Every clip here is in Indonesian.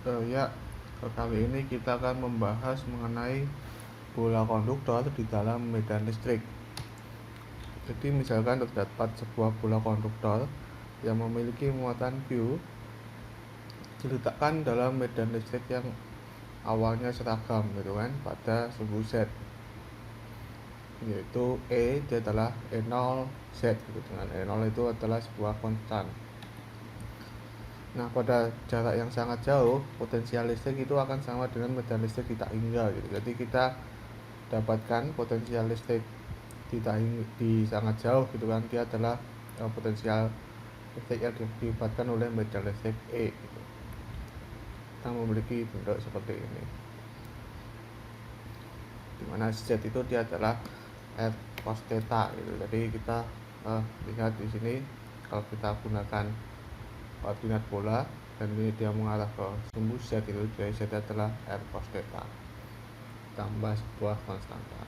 Ya, kali ini kita akan membahas mengenai bola konduktor di dalam medan listrik. Jadi misalkan terdapat sebuah bola konduktor yang memiliki muatan Q diletakkan dalam medan listrik yang awalnya seragam gitu kan pada sumbu Z, yaitu E dia adalah E0 Z gitu, dengan E0 itu adalah sebuah konstan. Nah, pada jarak yang sangat jauh, potensial listrik itu akan sama dengan medan listrik di tak hingga gitu. Jadi kita dapatkan potensial listrik di sangat jauh gitu kan, dia adalah potensial listrik yang diakibatkan oleh medan listrik E gitu. Kita memiliki bentuk seperti ini, dimana Z itu dia adalah R cos theta gitu. Jadi kita lihat di sini, kalau kita gunakan koordinat bola dan ini dia mengarah ke sumbu Z itu, jadi Z adalah R cos theta tambah sebuah konstanta.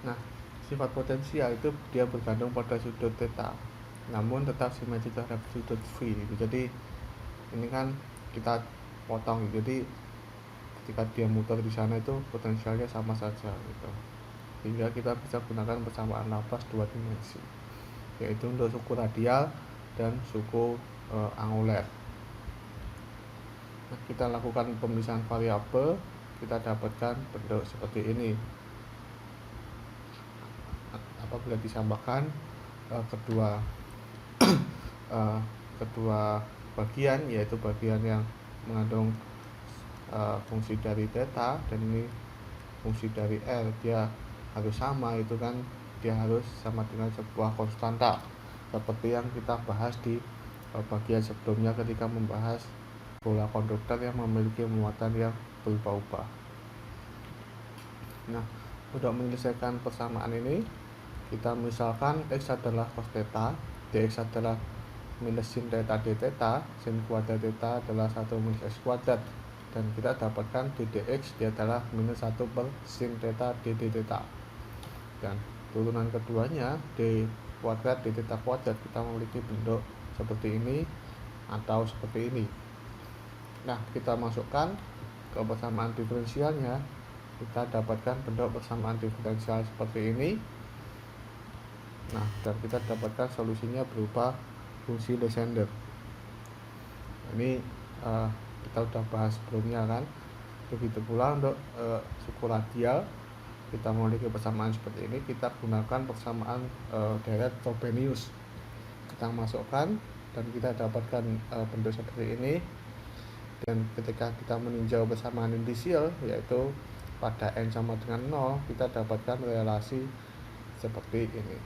Nah, sifat potensial itu dia bergantung pada sudut theta, namun tetap simetri terhadap sudut phi gitu. Jadi ini kan kita potong gitu. Jadi ketika dia muter di sana itu potensialnya sama saja gitu, sehingga kita bisa gunakan persamaan Laplace dua dimensi, yaitu untuk suku radial dan suku anguler. Nah, kita lakukan pemisahan variabel, kita dapatkan bentuk seperti ini. Apabila disamakan kedua bagian, yaitu bagian yang mengandung fungsi dari theta dan ini fungsi dari L, dia harus sama, itu kan dia harus sama dengan sebuah konstanta, seperti yang kita bahas di bagian sebelumnya ketika membahas bola konduktor yang memiliki muatan yang berubah-ubah. Nah, untuk menyelesaikan persamaan ini, kita misalkan X adalah cos theta, dx adalah minus sin theta d theta, sin kuadrat theta adalah 1 minus x kuadrat, dan kita dapatkan ddx dia adalah minus 1 per sin theta dd theta. Dan turunan keduanya d kuadrat d theta kuadrat, kita memiliki bentuk seperti ini atau seperti ini. Nah, kita masukkan ke persamaan diferensialnya, kita dapatkan bentuk persamaan diferensial seperti ini. Nah, dan kita dapatkan solusinya berupa fungsi Lysander. Ini kita sudah bahas sebelumnya kan. Begitu pula untuk suku radial, kita memiliki persamaan seperti ini, kita gunakan persamaan Dirac-Frobenius. Kita masukkan dan kita dapatkan bentuk seperti ini. Dan ketika kita meninjau persamaan indisial, yaitu pada n sama dengan 0, kita dapatkan relasi seperti ini,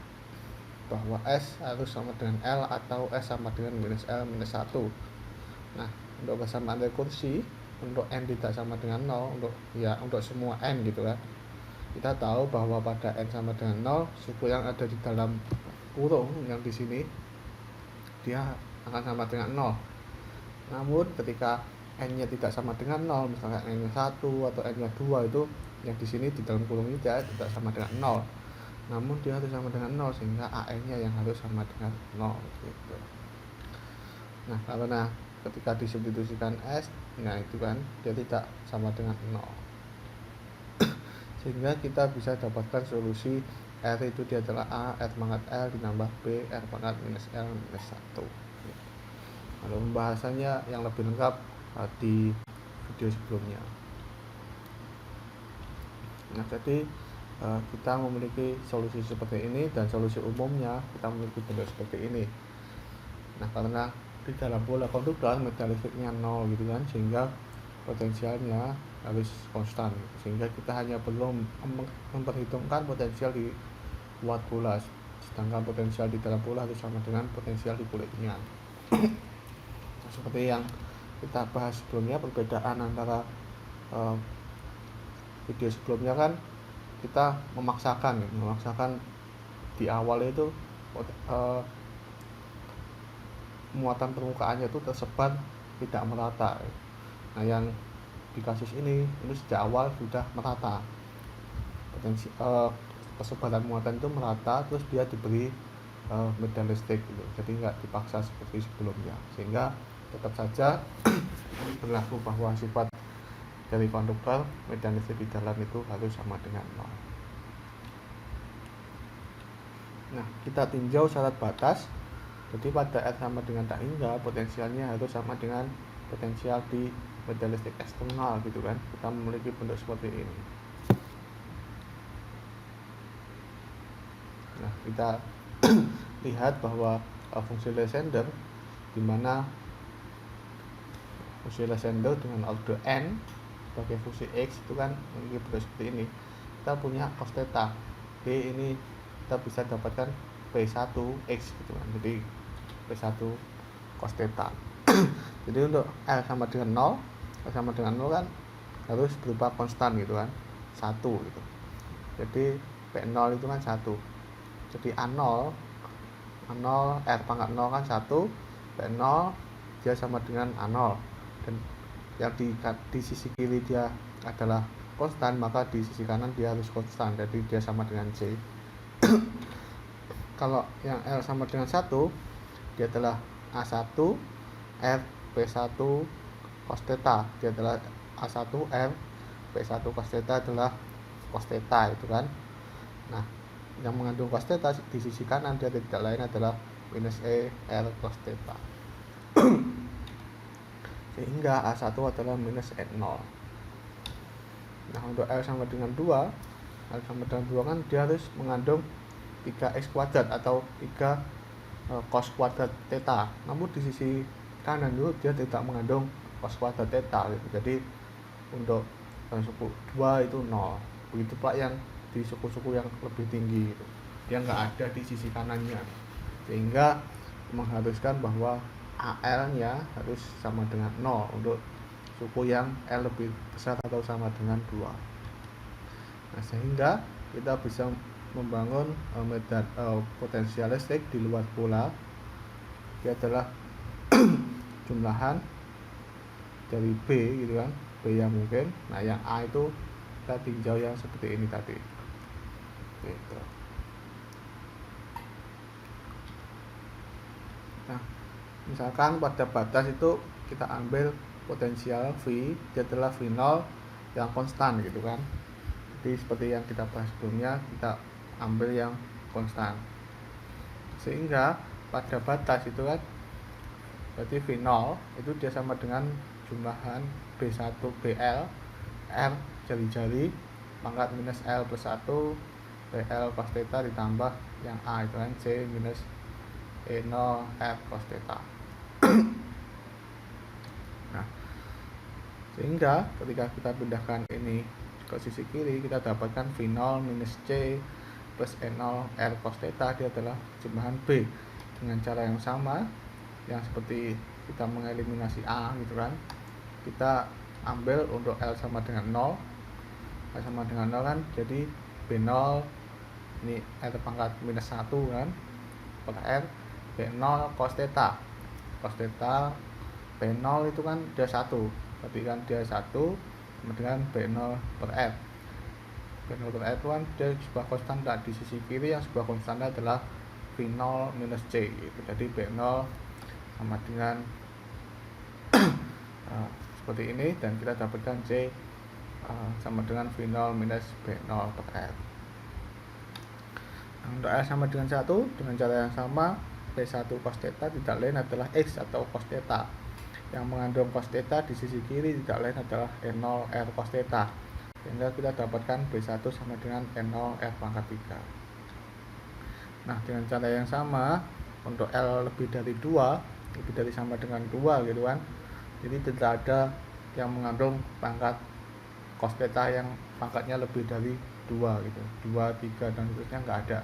bahwa S harus sama dengan L atau S sama dengan minus L minus 1. Nah, untuk persamaan rekursi, untuk N tidak sama dengan 0, untuk semua N gitu kan, kita tahu bahwa pada N sama dengan 0, suku yang ada di dalam kurung yang di sini dia akan sama dengan 0. Namun ketika N-nya tidak sama dengan 0, misalnya N-nya 1 atau N-nya 2, itu yang di sini di dalam kurung ini tidak sama dengan 0. Namun dia harus sama dengan 0, sehingga AN-nya yang harus sama dengan 0 gitu. Nah, karena ketika disubstitusikan S, nah itu kan dia tidak sama dengan 0. Sehingga kita bisa dapatkan solusi R itu dia adalah A, R pangkat L ditambah B, R pangkat minus L minus 1. Lalu pembahasannya yang lebih lengkap di video sebelumnya. Nah, jadi kita memiliki solusi seperti ini, dan solusi umumnya kita memiliki bentuk seperti ini. Nah, karena di dalam bola konduktor medan listriknya 0 gitu kan, sehingga potensialnya harus konstan, sehingga kita hanya perlu memperhitungkan potensial di luar bola, sedangkan potensial di dalam bola harus sama dengan potensial di kulitnya. Seperti yang kita bahas sebelumnya, perbedaan antara video sebelumnya kan kita memaksakan di awal itu muatan permukaannya itu tersebar tidak merata. Nah, yang di kasus ini sejak awal sudah merata, persebaran muatan itu merata, terus dia diberi medan listrik gitu, jadi nggak dipaksa seperti sebelumnya, sehingga tetap saja berlaku bahwa sifat dari konduktor medan listrik di dalam itu harus sama dengan 0. Nah, kita tinjau syarat batas. Jadi pada R sama dengan tak hingga, potensialnya harus sama dengan potensial di medan listrik eksternal gitu kan. Kita memiliki bentuk seperti ini. Nah, kita lihat bahwa fungsi Lysander, di mana fungsi Lysander dengan order n sebagai fungsi x itu kan memiliki bentuk seperti ini. Kita punya cos theta. D ini kita bisa dapatkan P1x gitu kan. Jadi P1 cos theta. Jadi untuk L sama dengan 0, L sama dengan 0 kan harus berupa konstan gitu kan. 1 gitu. Jadi P0 itu kan 1. Jadi A0 R pangkat 0 kan 1, P0 dia sama dengan A0. Dan yang di sisi kiri dia adalah konstan, maka di sisi kanan dia harus konstan, jadi dia sama dengan C. Kalau yang L sama dengan 1, dia adalah A1 R P1 cos theta. Dia adalah A1 R P1 cos theta adalah cos theta itu kan. Nah, yang mengandung cos theta di sisi kanan dia tidak lain adalah minus E R cos theta. Sehingga A1 adalah minus E0. Nah, untuk L sama dengan 2, L sama dengan 2 kan dia harus mengandung 3x kuadrat atau 3 cos kuadrat theta. Namun di sisi kanan itu dia tidak mengandung cos kuadrat theta gitu. Jadi untuk suku 2 itu 0. Begitu pula yang di suku-suku yang lebih tinggi gitu. Dia nggak ada di sisi kanannya. Sehingga mengharuskan bahwa AL-nya harus sama dengan 0 untuk suku yang L lebih besar atau sama dengan 2. Nah, sehingga kita bisa membangun medan potensial listrik di luar bola. Dia adalah jumlahan dari B gitu kan, B yang mungkin. Nah, yang A itu kita tinjau yang seperti ini tadi gitu. Nah, misalkan pada batas itu kita ambil potensial V, dia adalah V0 yang konstan gitu kan. Jadi seperti yang kita bahas sebelumnya, kita ambil yang konstan. Sehingga pada batas itu kan berarti V0 itu dia sama dengan jumlahan B1 BL R jari-jari pangkat minus L plus 1 BL cos theta ditambah yang A itu kan C minus E0 R cos theta. Nah, sehingga ketika kita pindahkan ini ke sisi kiri, kita dapatkan V0 minus C plus E0 R cos theta. Dia adalah jumlahan B dengan cara yang sama, yang seperti kita mengeliminasi A gitu kan. Kita ambil untuk L sama dengan 0, L sama dengan 0 kan, jadi B0 ini R pangkat minus 1 kan per R B0 cos theta. Cos theta B0 itu kan dia 1, berarti kan dia 1 dengan B0 per R. B0 per R itu kan dia sebuah konstan di sisi kiri, yang sebuah konstan adalah V0 minus C gitu. Jadi B0 sama dengan seperti ini, dan kita dapatkan C sama dengan V0 minus B0 per R. Nah, untuk R sama dengan 1 dengan cara yang sama, P1 cos theta tidak lain adalah X atau cos theta. Yang mengandung cos theta di sisi kiri tidak lain adalah E0 R cos theta. Sehingga kita dapatkan B1 sama dengan E0 R pangkat 3. Nah, dengan cara yang sama untuk L lebih dari 2, lebih dari sama dengan 2 gitu kan. Jadi tidak ada yang mengandung pangkat cos theta yang pangkatnya lebih dari 2 gitu. 2, 3 dan seterusnya nggak ada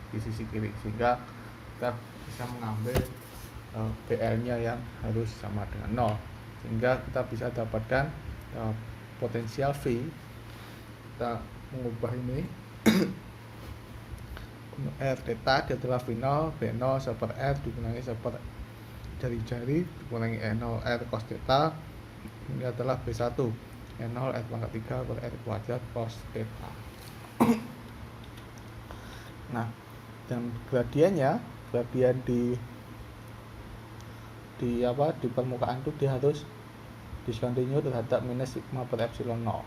di sisi kiri. Sehingga kita bisa mengambil BL-nya yang harus sama dengan 0. Sehingga kita bisa dapatkan potensial V. Kita mengubah ini R theta dia adalah V0 B0 per R dikurangi per jari-jari dikurangi E0 R cos theta. Ini adalah B1 E0 R pangkat 3 per R kuadrat cos theta. Nah, dan gradiennya, gradien di permukaan itu dia harus discontinue terhadap minus sigma per epsilon 0.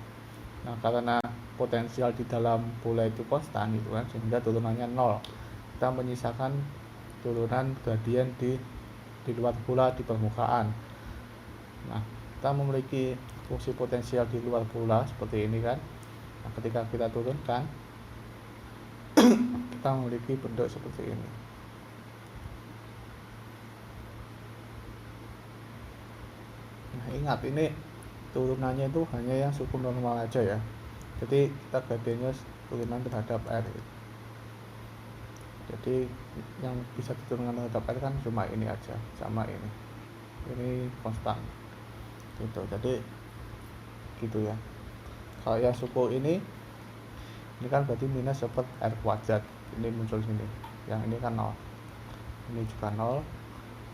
Nah, karena potensial di dalam bola itu konstan gitu kan, sehingga turunannya 0. Kita menyisakan turunan gradien di luar bola di permukaan. Nah, kita memiliki fungsi potensial di luar bola seperti ini kan. Nah, ketika kita turunkan kita memiliki bentuk seperti ini. Nah, ingat ini turunannya itu hanya yang suku normal aja ya. Jadi kita gradiennya turunan terhadap R. Jadi yang bisa diturunkan terhadap R kan cuma ini aja, sama ini. Ini konstan. Gitu. Jadi gitu ya. Kalau yang suku ini kan berarti minus per R kuadrat. Ini muncul sini. Yang ini kan 0. Ini juga 0.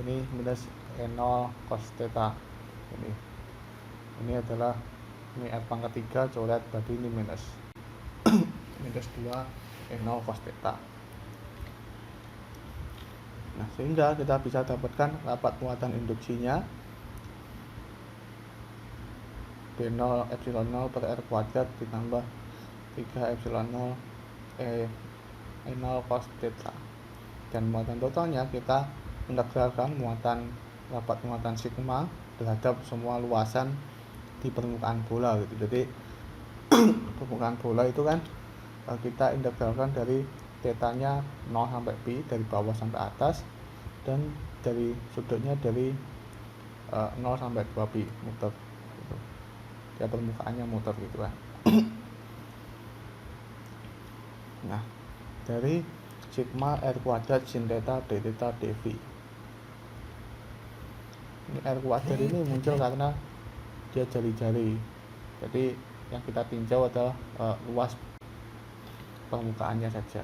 Ini minus E0 cos theta. Ini adalah ini R pangkat 3 coret, berarti ini minus minus 2 E0 cos theta. Nah, sehingga kita bisa dapatkan rapat muatan induksinya B0 epsilon 0 per R kuadrat ditambah 3 epsilon 0 E0 cos theta. Dan muatan totalnya kita integralkan rapat muatan sigma terhadap semua luasan di permukaan bola gitu. Jadi permukaan bola itu kan kita integralkan dari tetanya 0 sampai pi, dari bawah sampai atas, dan dari sudutnya dari 0 sampai 2 pi muter gitu. Ya permukaannya muter gitu kan. Nah, dari sigma R kuadrat sin theta d theta dv. Ini R kuadrat ini muncul karena dia jari-jari. Jadi yang kita tinjau adalah luas permukaannya saja.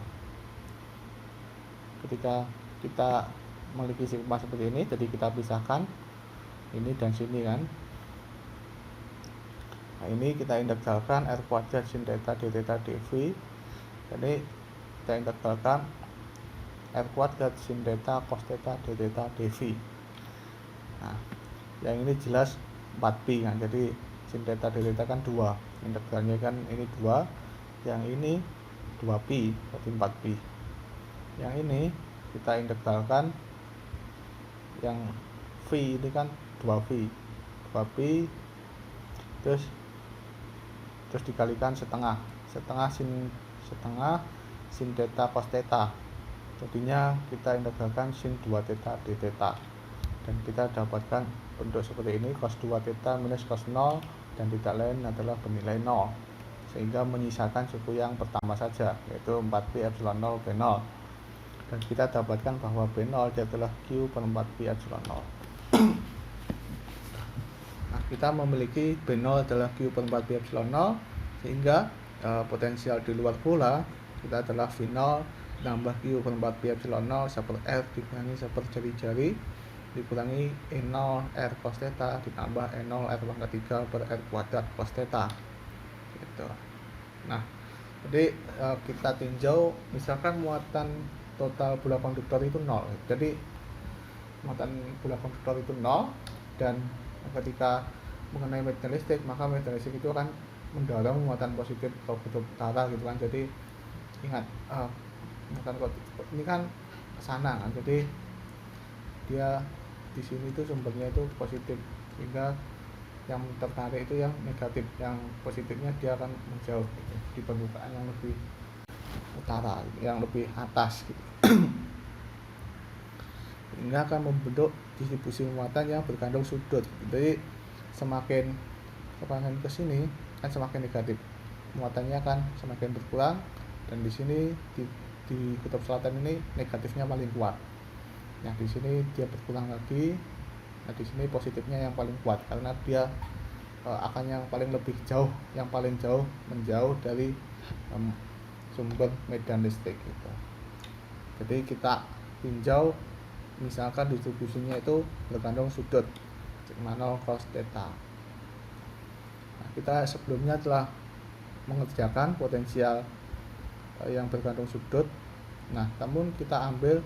Ketika kita memiliki sigma seperti ini, jadi kita pisahkan ini dan sini kan. Nah, ini kita integralkan R kuadrat sin theta d theta dv. Jadi kita integralkan R kuadrat sin theta cos theta d theta dv. Nah, yang ini jelas 4pi kan. Jadi sin theta d theta kan 2. Integralnya kan ini 2. Yang ini 2pi, berarti 4pi. Yang ini kita integralkan yang v ini kan 2v. 2pi terus dikalikan setengah sin theta cos theta. Jadinya kita integralkan sin 2 theta d theta. Dan kita dapatkan bentuk seperti ini, cos 2 theta minus cos 0, dan tidak lain adalah bernilai 0. Sehingga menyisakan suku yang pertama saja, yaitu 4pi epsilon 0 B0. Dan kita dapatkan bahwa B0 adalah Q per 4pi epsilon 0. Nah, kita memiliki B0 adalah Q per 4pi epsilon 0, sehingga potensial di luar bola kita adalah V0 tambah Q per 4pi epsilon 0 per R dikurangi per jari-jari dikurangi E0 R cos theta ditambah E0 R pangkat 3 per R kuadrat cos theta gitu. Nah, jadi kita tinjau misalkan muatan total bola konduktor itu 0. Jadi muatan bola konduktor itu 0, dan ketika mengenai medan listrik, maka medan listrik itu akan mendorong muatan positif ke kutub utara gitu kan. Jadi ingat muatan ini kan ke sana kan. Jadi dia di sini itu sumbernya itu positif, sehingga yang tertarik itu yang negatif, yang positifnya dia akan menjauh gitu, di permukaan yang lebih utara, yang lebih atas gitu. Sehingga akan membentuk distribusi muatan yang berkandung sudut. Jadi semakin ke sini kan semakin negatif, muatannya kan semakin berkurang, dan di sini di kutub selatan ini negatifnya paling kuat. Nah, di sini dia berkurang lagi. Nah, di sini positifnya yang paling kuat karena dia akan yang paling jauh menjauh dari sumber medan listrik gitu. Jadi kita tinjau misalkan distribusinya itu berkandung sudut sigma 0 cos theta. Nah, kita sebelumnya telah mengerjakan potensial yang berkandung sudut. Nah, namun kita ambil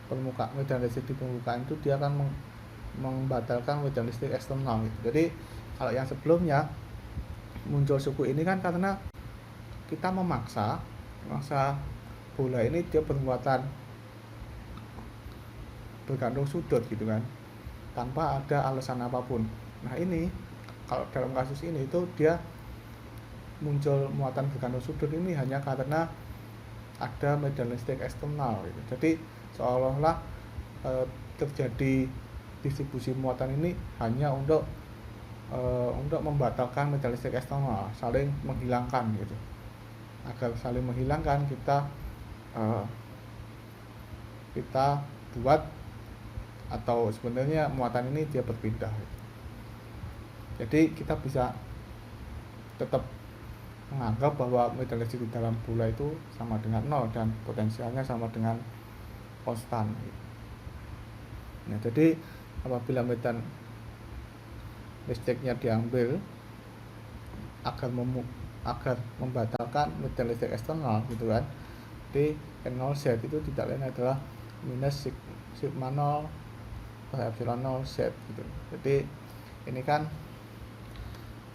permukaan medan listrik di permukaan itu dia akan membatalkan medan listrik eksternal gitu. Jadi kalau yang sebelumnya muncul suku ini kan karena kita memaksa bola ini dia bermuatan bergantung sudut gitu kan, tanpa ada alasan apapun. Nah ini kalau dalam kasus ini itu dia muncul muatan bergantung sudut ini hanya karena ada medan listrik eksternal gitu. Jadi seolah-olah terjadi distribusi muatan ini hanya untuk membatalkan medan listrik eksternal, saling menghilangkan gitu. Agar saling menghilangkan kita buat, atau sebenarnya muatan ini dia berpindah gitu. Jadi kita bisa tetap menganggap bahwa medan listrik di dalam bola itu sama dengan 0 dan potensialnya sama dengan konstan gitu. Nah, jadi apabila medan listriknya diambil agar membatalkan medan listrik eksternal gitu kan, jadi N0Z itu tidak lain adalah minus sigma 0 per epsilon 0 Z gitu. Jadi ini kan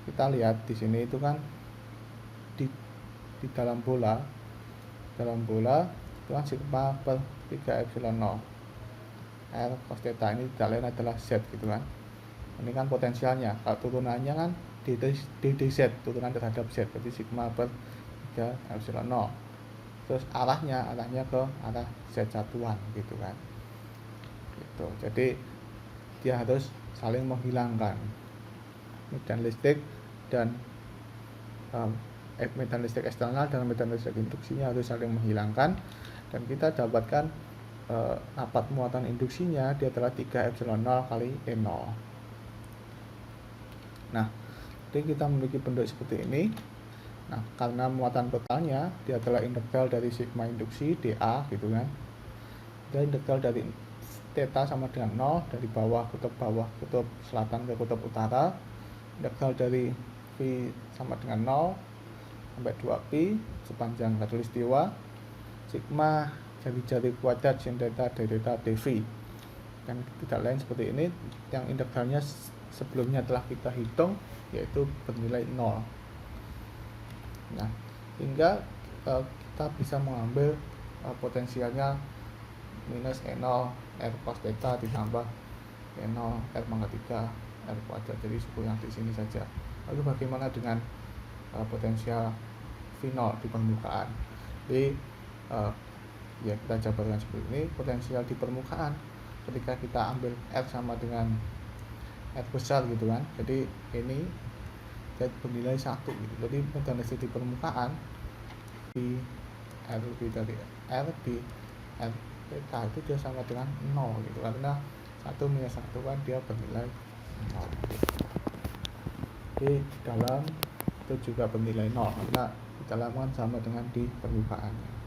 kita lihat di sini itu kan di dalam bola itu kan sigma per 3 epsilon 0 R cos theta ini tidak lain adalah Z gitu kan. Ini kan potensialnya, kalau turunannya kan DZ, turunan terhadap Z, berarti sigma per 3 epsilon 0. Terus arahnya ke arah Z satuan gitu kan. Gitu. Jadi dia harus saling menghilangkan medan listrik dan medan listrik eksternal dan medan listrik induksinya harus saling menghilangkan, dan kita dapatkan rapat muatan induksinya dia adalah 3 epsilon 0 kali E0. Nah, jadi kita memiliki bentuk seperti ini. Nah, karena muatan totalnya dia adalah integral dari sigma induksi dA gitu kan. Dan integral dari theta sama dengan 0 dari bawah, kutub selatan ke kutub utara. Integral dari V sama dengan 0 sampai 2pi sepanjang khatulistiwa. Sigma jari-jari kuadrat sin theta d theta dV. Dan tidak lain seperti ini, yang integralnya sebelumnya telah kita hitung, yaitu bernilai 0. Nah, hingga kita bisa mengambil potensialnya minus E0 R cos theta ditambah E0 R pangkat 3 R kuadrat, jadi suku yang di sini saja. Lalu bagaimana dengan potensial V0 di permukaan? Jadi ya kita jabarkan seperti ini. Potensial di permukaan ketika kita ambil R sama dengan R besar gitu kan, jadi ini bernilai 1 gitu. Jadi medan listrik di permukaan di R lebih dari R di R theta itu dia sama dengan 0 gitu, karena 1 minus 1 kan dia bernilai 0. Di dalam itu juga bernilai 0 karena di dalam kan sama dengan di permukaannya.